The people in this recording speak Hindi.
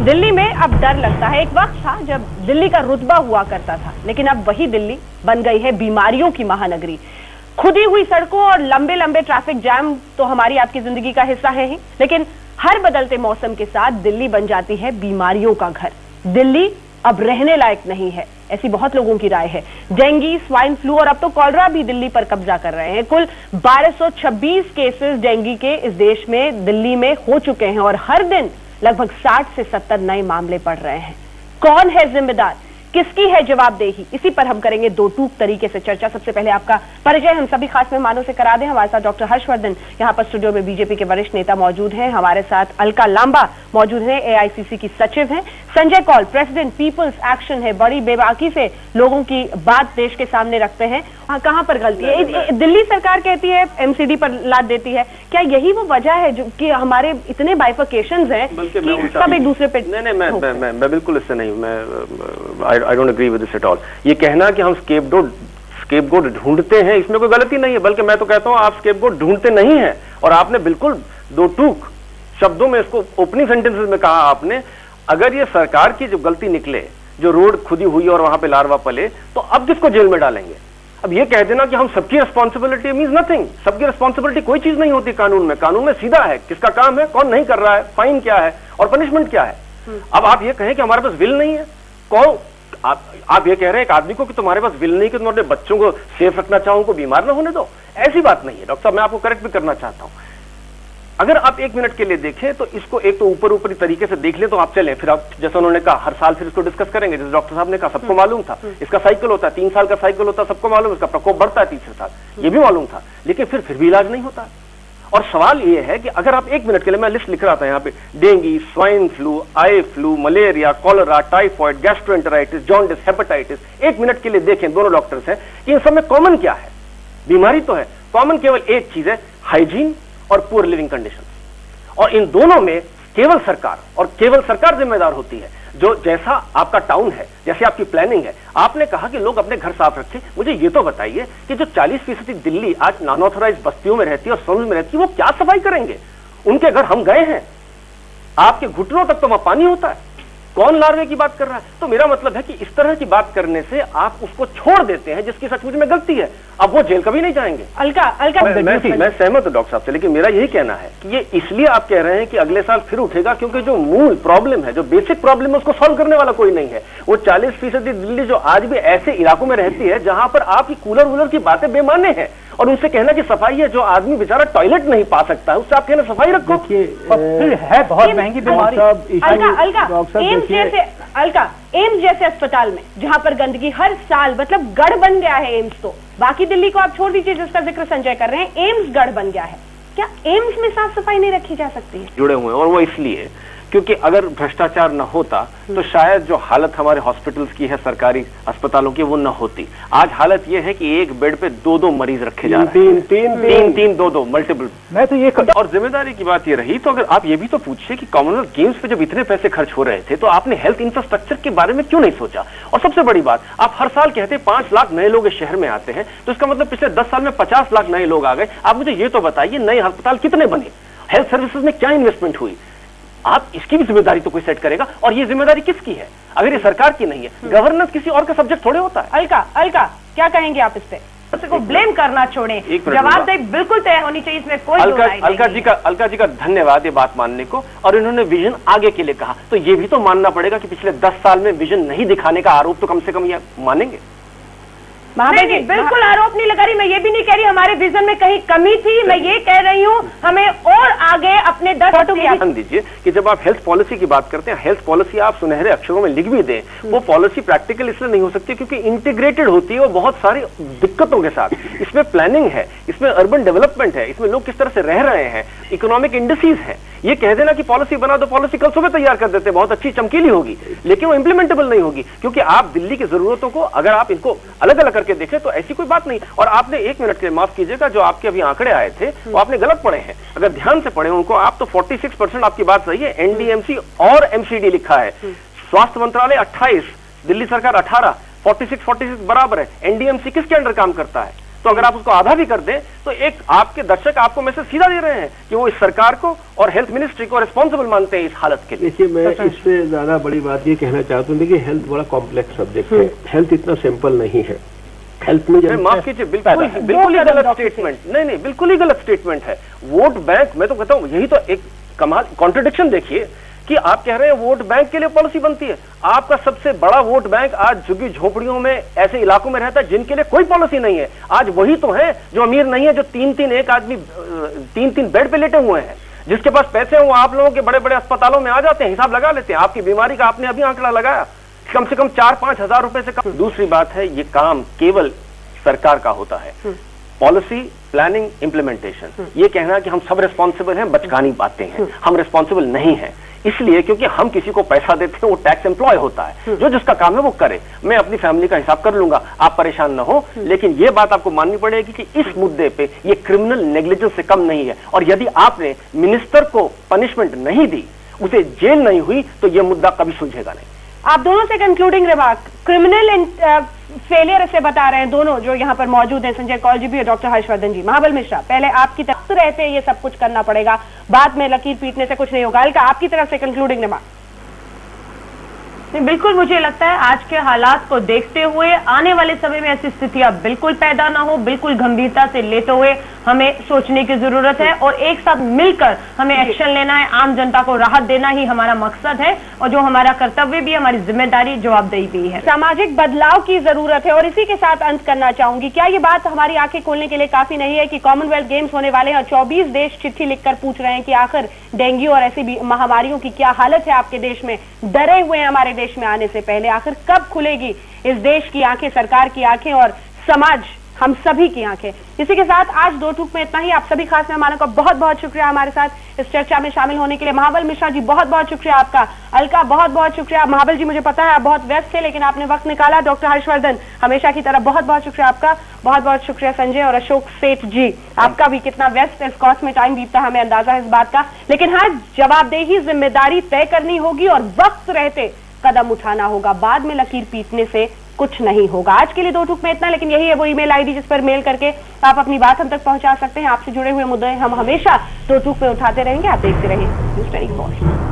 दिल्ली में अब डर लगता है। एक वक्त था जब दिल्ली का रुतबा हुआ करता था, लेकिन अब वही दिल्ली बन गई है बीमारियों की महानगरी। खुदी हुई सड़कों और लंबे लंबे ट्रैफिक जैम तो हमारी आपकी जिंदगी का हिस्सा है ही, लेकिन हर बदलते मौसम के साथ दिल्ली बन जाती है बीमारियों का घर। दिल्ली अब रहने लायक नहीं है, ऐसी बहुत लोगों की राय है। डेंगू, स्वाइन फ्लू और अब तो कॉलरा भी दिल्ली पर कब्जा कर रहे हैं। कुल 1226 केसेस डेंगू के इस देश में दिल्ली में हो चुके हैं और हर दिन लगभग 60 से 70 नए मामले पड़ रहे हैं। कौन है जिम्मेदार, किसकी है जवाबदेही, इसी पर हम करेंगे दो टूक तरीके से चर्चा। सबसे पहले आपका परिचय हम सभी खास मेहमानों से करा दें। हमारे साथ डॉक्टर हर्षवर्धन यहाँ पर स्टूडियो में बीजेपी के वरिष्ठ नेता मौजूद हैं। हमारे साथ अलका लांबा मौजूद हैं, एआईसीसी की सचिव हैं। Sanjay Kaul president People's Action है, बड़ी बेबाकी से लोगों की बात देश के सामने रखते हैं। कहां पर गलती है? दिल्ली सरकार कहती है एमसीडी पर लाद देती है, क्या यही वो वजह है जो कि हमारे इतने बाइफर्केशंस हैं कि सब एक दूसरे पे? नहीं, मैं बिल्कुल इससे नहीं, मैं I don't agree with this at all. ये कहना कि हम स्केपगोट ढूंढते हैं, इसमें कोई गलती नहीं है, बल्कि मैं तो कहता हूं आप स्केपगोट ढूंढते नहीं है। और आपने बिल्कुल दो टूक शब्दों में इसको ओपनिंग सेंटेंसेस में कहा आपने, अगर ये सरकार की जो गलती निकले, जो रोड खुदी हुई और वहां पे लार्वा पले, तो अब किसको जेल में डालेंगे? अब ये कह देना कि हम सबकी रिस्पॉन्सिबिलिटी मींस नथिंग। सबकी रिस्पॉन्सिबिलिटी कोई चीज नहीं होती कानून में। कानून में सीधा है किसका काम है, कौन नहीं कर रहा है, फाइन क्या है और पनिशमेंट क्या है। अब आप ये कहें कि हमारे पास विल नहीं है, कौन आप ये कह रहे हैं एक आदमी को कि तुम्हारे पास विल नहीं कि तुम अपने बच्चों को सेफ रखना चाहो, उनको बीमार ना होने दो, ऐसी बात नहीं है। डॉक्टर साहब मैं आपको करेक्ट भी करना चाहता हूं। अगर आप एक मिनट के लिए देखें तो इसको एक तो ऊपरी तरीके से देख लें तो आप चलें, फिर आप जैसा उन्होंने कहा हर साल फिर इसको डिस्कस करेंगे। जैसे डॉक्टर साहब ने कहा सबको मालूम था, इसका साइकिल होता है, 3 साल का साइकिल होता है, सबको मालूम, इसका प्रकोप बढ़ता है तीसरे साल, ये भी मालूम था, लेकिन फिर भी इलाज नहीं होता। और सवाल ये है कि अगर आप एक मिनट के लिए, मैं लिस्ट लिख रहा था यहाँ पे, dengue, swine flu, eye flu, malaria, cholera, typhoid, gastroenteritis, jaundice, hepatitis, एक मिनट के लिए देखें, दोनों डॉक्टर्स हैं कि इन सब में कॉमन क्या है? बीमारी तो है, कॉमन केवल एक चीज है, हाइजीन और पुअर लिविंग कंडीशन। और इन दोनों में केवल सरकार जिम्मेदार होती है। जो जैसा आपका टाउन है, जैसे आपकी प्लानिंग है, आपने कहा कि लोग अपने घर साफ रखें। मुझे ये तो बताइए कि जो 40% दिल्ली आज नॉन ऑथोराइज बस्तियों में रहती है और स्लम्स में रहती है, वो क्या सफाई करेंगे? उनके घर हम गए हैं, आपके घुटनों तक तो वहां पानी होता है, कौन लार्वे की बात कर रहा है? तो मेरा मतलब है कि इस तरह की बात करने से आप उसको छोड़ देते हैं जिसकी सचमुच में गलती है। अब वो जेल कभी नहीं जाएंगे। अलका मैं सहमत हूं डॉक्टर साहब से, लेकिन मेरा यही कहना है कि ये इसलिए आप कह रहे हैं कि अगले साल फिर उठेगा क्योंकि जो मूल प्रॉब्लम है, जो बेसिक प्रॉब्लम है, उसको सॉल्व करने वाला कोई नहीं है। वो 40% दिल्ली जो आज भी ऐसे इलाकों में रहती है जहां पर आपकी कूलर वूलर की बातें बेमाने हैं, और उनसे कहना कि सफाई है, जो आदमी बेचारा टॉयलेट नहीं पा सकता है उससे आप कहना सफाई रखो। फिर है बहुत महंगी बीमारी। एम्स जैसे अस्पताल में जहां पर गंदगी हर साल, मतलब गढ़ बन गया है एम्स, तो बाकी दिल्ली को आप छोड़ दीजिए जिसका जिक्र संजय कर रहे हैं, एम्स गढ़ बन गया है। क्या एम्स में साफ सफाई नहीं रखी जा सकती है? जुड़े हुए हैं, और वो इसलिए क्योंकि अगर भ्रष्टाचार न होता तो शायद जो हालत हमारे हॉस्पिटल्स की है, सरकारी अस्पतालों की, वो न होती। आज हालत ये है कि एक बेड पे 2-2 मरीज रखे जा रहे हैं, तीन 2-2 मल्टीपल। मैं तो ये और जिम्मेदारी की बात ये रही, तो अगर आप ये भी तो पूछिए कि कॉमनवेल्थ गेम्स पे जब इतने पैसे खर्च हो रहे थे तो आपने हेल्थ इंफ्रास्ट्रक्चर के बारे में क्यों नहीं सोचा? और सबसे बड़ी बात, आप हर साल कहते हैं 5 लाख नए लोग इस शहर में आते हैं, तो इसका मतलब पिछले 10 साल में 50 लाख नए लोग आ गए। आप मुझे ये तो बताइए नए अस्पताल कितने बने, हेल्थ सर्विसेज में क्या इन्वेस्टमेंट हुई? आप इसकी भी जिम्मेदारी तो कोई सेट करेगा। और ये जिम्मेदारी किसकी है? अगर ये सरकार की नहीं है, गवर्नेंस किसी और का सब्जेक्ट थोड़े होता है। अलका क्या कहेंगे आप इस पे? को ब्लेम करना छोड़ें, जवाबदेही बिल्कुल तय होनी चाहिए, इसमें कोई अलका जी का धन्यवाद ये बात मानने को, और इन्होंने विजन आगे के लिए कहा। तो ये भी तो मानना पड़ेगा कि पिछले 10 साल में विजन नहीं दिखाने का आरोप तो कम से कम ये मानेंगे। नहीं, बिल्कुल आरोप नहीं लगा रही, मैं ये भी नहीं कह रही हमारे विजन में कहीं कमी थी, मैं ये कह रही हूँ हमें और आगे अपने 10 ध्यान दीजिए कि जब आप हेल्थ पॉलिसी की बात करते हैं, हेल्थ पॉलिसी आप सुनहरे अक्षरों में लिख भी दें, वो पॉलिसी प्रैक्टिकल इसलिए नहीं हो सकती क्योंकि इंटीग्रेटेड होती है वो बहुत सारी दिक्कतों के साथ। इसमें प्लानिंग है, इसमें अर्बन डेवलपमेंट है, इसमें लोग किस तरह से रह रहे हैं, इकोनॉमिक इंडस्ट्रीज है। ये कह देना कि पॉलिसी बना दो, पॉलिसी कल सुबह तैयार कर देते हैं, बहुत अच्छी चमकीली होगी, लेकिन वो इंप्लीमेंटेबल नहीं होगी, क्योंकि आप दिल्ली की जरूरतों को अगर आप इनको अलग अलग करके देखें तो ऐसी कोई बात नहीं। और आपने एक मिनट के लिए माफ कीजिएगा, जो आपके अभी आंकड़े आए थे वो आपने गलत पढ़े हैं। अगर ध्यान से पढ़े उनको आप, तो 46% आपकी बात सही है, एनडीएमसी और एमसीडी लिखा है। स्वास्थ्य मंत्रालय 28, दिल्ली सरकार 18, 46 बराबर है। एनडीएमसी किसके अंडर काम करता है? तो अगर आप उसको आधा भी कर दें तो एक आपके दर्शक आपको मैसेज सीधा दे रहे हैं कि वो इस सरकार को और हेल्थ मिनिस्ट्री को रिस्पॉन्सिबल मानते हैं इस हालत के लिए। देखिए, मैं इससे ज्यादा बड़ी बात ये कहना चाहता हूँ, देखिए हेल्थ बड़ा कॉम्प्लेक्स सब्जेक्ट है, हेल्थ इतना सिंपल नहीं है। हेल्थ में माफ कीजिए, बिल्कुल ही गलत स्टेटमेंट, नहीं बिल्कुल ही गलत स्टेटमेंट है। वोट बैंक, मैं तो कहता हूँ यही तो एक कमाल कॉन्ट्रडिक्शन देखिए कि आप कह रहे हैं वोट बैंक के लिए पॉलिसी बनती है। आपका सबसे बड़ा वोट बैंक आज झुग्गी झोपड़ियों में ऐसे इलाकों में रहता है जिनके लिए कोई पॉलिसी नहीं है। आज वही तो है जो अमीर नहीं है, जो एक आदमी तीन बेड पे लेटे हुए हैं। जिसके पास पैसे हैं वो आप लोगों के बड़े बड़े अस्पतालों में आ जाते हैं, हिसाब लगा लेते हैं। आपकी बीमारी का आपने अभी आंकड़ा लगाया, कम से कम 4-5 हजार रुपए से कम। दूसरी बात है, ये काम केवल सरकार का होता है, पॉलिसी प्लानिंग इम्प्लीमेंटेशन। ये कहना कि हम सब रिस्पॉन्सिबल हैं, बचकानी बातें हैं। हम रिस्पॉन्सिबल नहीं हैं, इसलिए क्योंकि हम किसी को पैसा देते हैं, वो टैक्स एम्प्लॉय होता है, जो जिसका काम है वो करे। मैं अपनी फैमिली का हिसाब कर लूंगा, आप परेशान ना हो। लेकिन ये बात आपको माननी पड़ेगी कि इस मुद्दे पे ये क्रिमिनल नेग्लिजेंस से कम नहीं है। और यदि आपने मिनिस्टर को पनिशमेंट नहीं दी, उसे जेल नहीं हुई, तो ये मुद्दा कभी सुलझेगा नहीं। आप दोनों से कंक्लूडिंग रिमार्क, क्रिमिनल फेलियर इसे बता रहे हैं दोनों जो यहाँ पर मौजूद हैं, संजय कौल जी भी और डॉक्टर हर्षवर्धन जी। महाबल मिश्रा, पहले आपकी तरफ रहते ये सब कुछ करना पड़ेगा, बाद में लकीर पीटने से कुछ नहीं होगा। अलका, आपकी तरफ से कंक्लूडिंग रिमार्क। बिल्कुल, मुझे लगता है आज के हालात को देखते हुए आने वाले समय में ऐसी स्थितियां बिल्कुल पैदा ना हो, बिल्कुल गंभीरता से लेते हुए हमें सोचने की जरूरत है और एक साथ मिलकर हमें एक्शन लेना है। आम जनता को राहत देना ही हमारा मकसद है और जो हमारा कर्तव्य भी, हमारी जिम्मेदारी, जवाबदेही भी है। सामाजिक बदलाव की जरूरत है और इसी के साथ अंत करना चाहूंगी, क्या ये बात हमारी आंखें खोलने के लिए काफी नहीं है कि कॉमनवेल्थ गेम्स होने वाले हैं और 24 देश चिट्ठी लिखकर पूछ रहे हैं कि आखिर डेंगू और ऐसी महामारियों की क्या हालत है आपके देश में, डरे हुए हैं हमारे देश में आने से पहले। आखिर कब खुलेगी इस देश की आंखें, सरकार की आंखें और समाज, हम सभी की आंखें। इसी के साथ आज दो टूक में इतना ही। आप सभी खास मेहमानों का बहुत बहुत शुक्रिया हमारे साथ इस चर्चा में शामिल होने के लिए। महाबल मिश्रा जी, बहुत बहुत शुक्रिया आपका। अलका, बहुत बहुत शुक्रिया। महाबल जी, मुझे पता है आप बहुत व्यस्त थे लेकिन आपने वक्त निकाला। डॉक्टर हर्षवर्धन, हमेशा की तरह बहुत बहुत शुक्रिया आपका। बहुत बहुत शुक्रिया संजय और अशोक सेठ जी, आपका भी कितना व्यस्त इस कोर्स में टाइम बीतता हमें अंदाजा है इस बात का। लेकिन हाँ, जवाबदेही, जिम्मेदारी तय करनी होगी और वक्त रहते कदम उठाना होगा, बाद में लकीर पीटने से कुछ नहीं होगा। आज के लिए दो टूक में इतना, लेकिन यही है वो ईमेल आईडी जिस पर मेल करके आप अपनी बात हम तक पहुंचा सकते हैं। आपसे जुड़े हुए मुद्दे हम हमेशा दो टूक में उठाते रहेंगे। आप देखते रहिए न्यूज़ 24।